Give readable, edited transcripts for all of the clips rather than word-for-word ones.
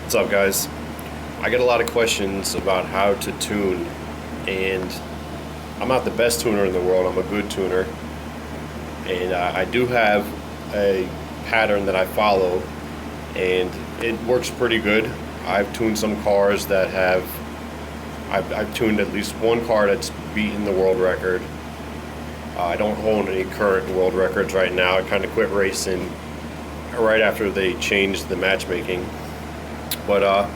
What's up, guys? I get a lot of questions about how to tune, and I'm not the best tuner in the world. I'm a good tuner, and I do have a pattern that I follow, and it works pretty good. I've tuned some cars that have I've tuned at least one car that's beaten the world record. I don't hold any current world records right now. I kind of quit racing right after they changed the matchmaking. But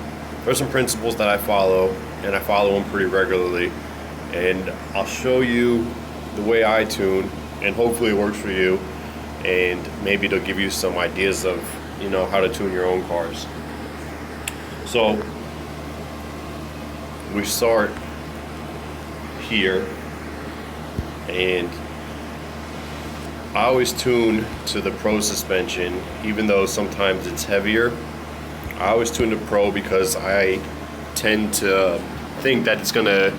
there's some principles that I follow, and I follow them pretty regularly. And I'll show you the way I tune, and hopefully it works for you. And maybe it'll give you some ideas of, how to tune your own cars. So we start here, and I always tune to the Pro suspension, even though sometimes it's heavier. I always tune to Pro because I tend to think that it's going to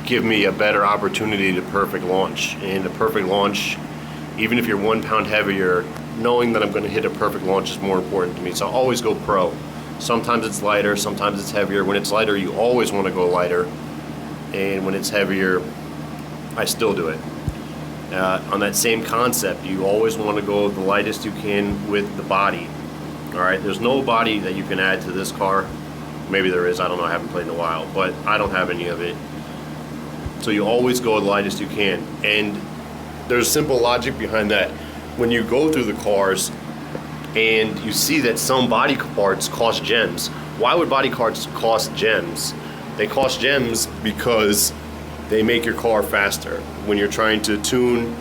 give me a better opportunity to perfect launch. And a perfect launch, even if you're 1 pound heavier, knowing that I'm going to hit a perfect launch is more important to me. So I always go Pro. Sometimes it's lighter, sometimes it's heavier. When it's lighter, you always want to go lighter. And when it's heavier, I still do it. On that same concept, you always want to go the lightest you can with the body. All right, there's no body that you can add to this car. Maybe there is, I don't know, I haven't played in a while, but I don't have any of it. So you always go the lightest you can. And there's simple logic behind that. When you go through the cars and you see that some body parts cost gems, why would body parts cost gems? They cost gems because they make your car faster. When you're trying to tune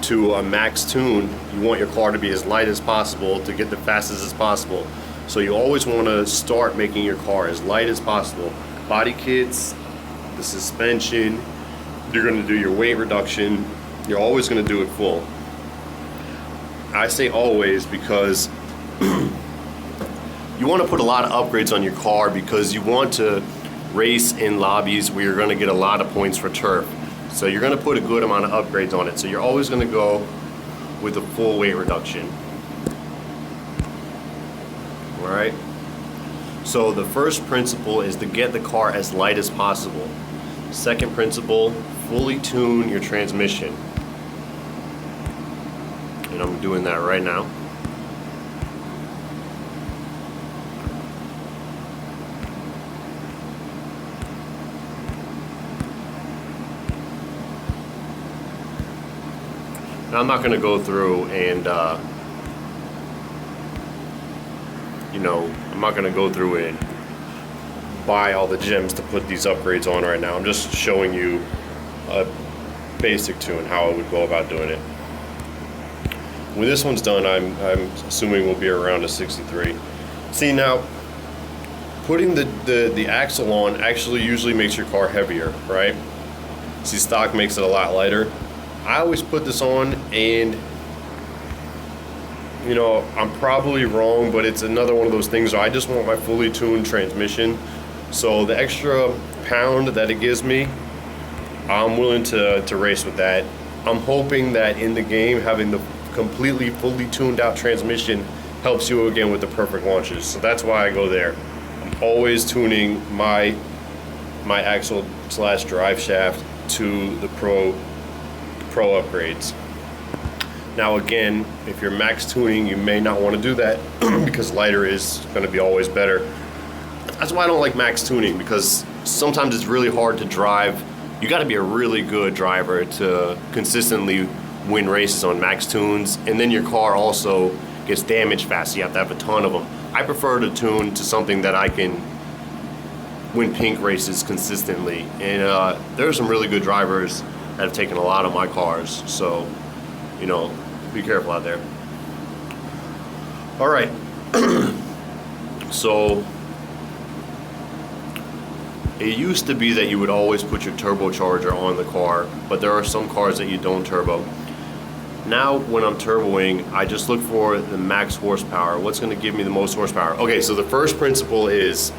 to a max tune, you want your car to be as light as possible to get the fastest as possible. So you always want to start making your car as light as possible. Body kits, the suspension, you're going to do your weight reduction, you're always going to do it full. I say always because you want to put a lot of upgrades on your car because you want to race in lobbies where you're going to get a lot of points for turf. So you're going to put a good amount of upgrades on it. So you're always going to go with a full weight reduction. All right. So the first principle is to get the car as light as possible. Second principle, fully tune your transmission. And I'm doing that right now. Now, I'm not going to go through and, I'm not going to go through and buy all the gems to put these upgrades on right now. I'm just showing you a basic tune, how I would go about doing it. When this one's done, I'm assuming we'll be around a 63. See, now, putting the axle on actually usually makes your car heavier, right? See, stock makes it a lot lighter. I always put this on, and I'm probably wrong, but it's another one of those things where I just want my fully tuned transmission. So the extra pound that it gives me, I'm willing to race with that. I'm hoping that in the game, having the completely fully tuned out transmission helps you again with the perfect launches. So that's why I go there. I'm always tuning my axle / drive shaft to the Pro upgrades. Now again, if you're max tuning, you may not want to do that because lighter is going to be always better. That's why I don't like max tuning, because sometimes it's really hard to drive. You got to be a really good driver to consistently win races on max tunes, and then your car also gets damaged fast. You have to have a ton of them. I prefer to tune to something that I can win pink races consistently, and there are some really good drivers that have taken a lot of my cars, so be careful out there. All right. So it used to be that you would always put your turbocharger on the car, but there are some cars that you don't turbo. Now when I'm turboing, I just look for the max horsepower. What's going to give me the most horsepower? Okay, so the first principle is,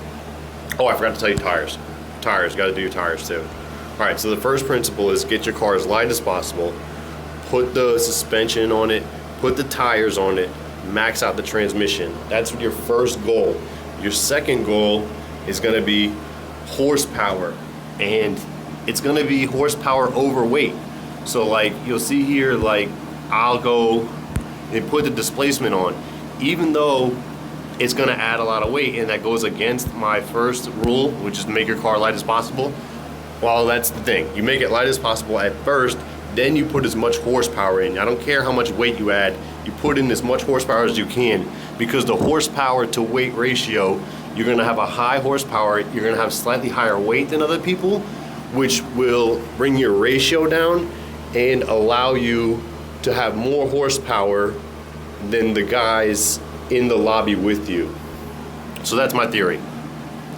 I forgot to tell you tires. Tires, got to do your tires too. All right, so the first principle is get your car as light as possible, put the suspension on it, put the tires on it, max out the transmission. That's your first goal. Your second goal is going to be horsepower, and it's going to be horsepower overweight. So like you'll see here, like I'll go and put the displacement on, even though it's going to add a lot of weight, and that goes against my first rule, which is to make your car light as possible. Well, that's the thing. You make it light as possible at first, then you put as much horsepower in. I don't care how much weight you add, you put in as much horsepower as you can, because the horsepower to weight ratio, you're gonna have a high horsepower, you're gonna have slightly higher weight than other people, which will bring your ratio down and allow you to have more horsepower than the guys in the lobby with you. So that's my theory.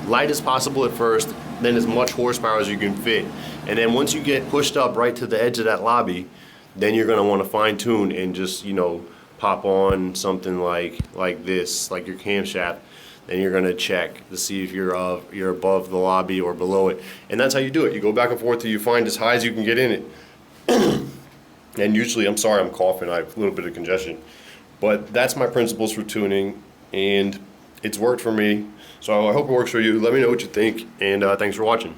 Light as possible at first, then as much horsepower as you can fit. And then once you get pushed up right to the edge of that lobby, then you're gonna wanna fine tune and just, you know, pop on something like this, like your camshaft. Then you're gonna check to see if you're above the lobby or below it. And that's how you do it. You go back and forth till you find as high as you can get in it. And usually, I'm sorry, I'm coughing, I have a little bit of congestion. But that's my principles for tuning, and it's worked for me. So I hope it works for you. Let me know what you think, and thanks for watching.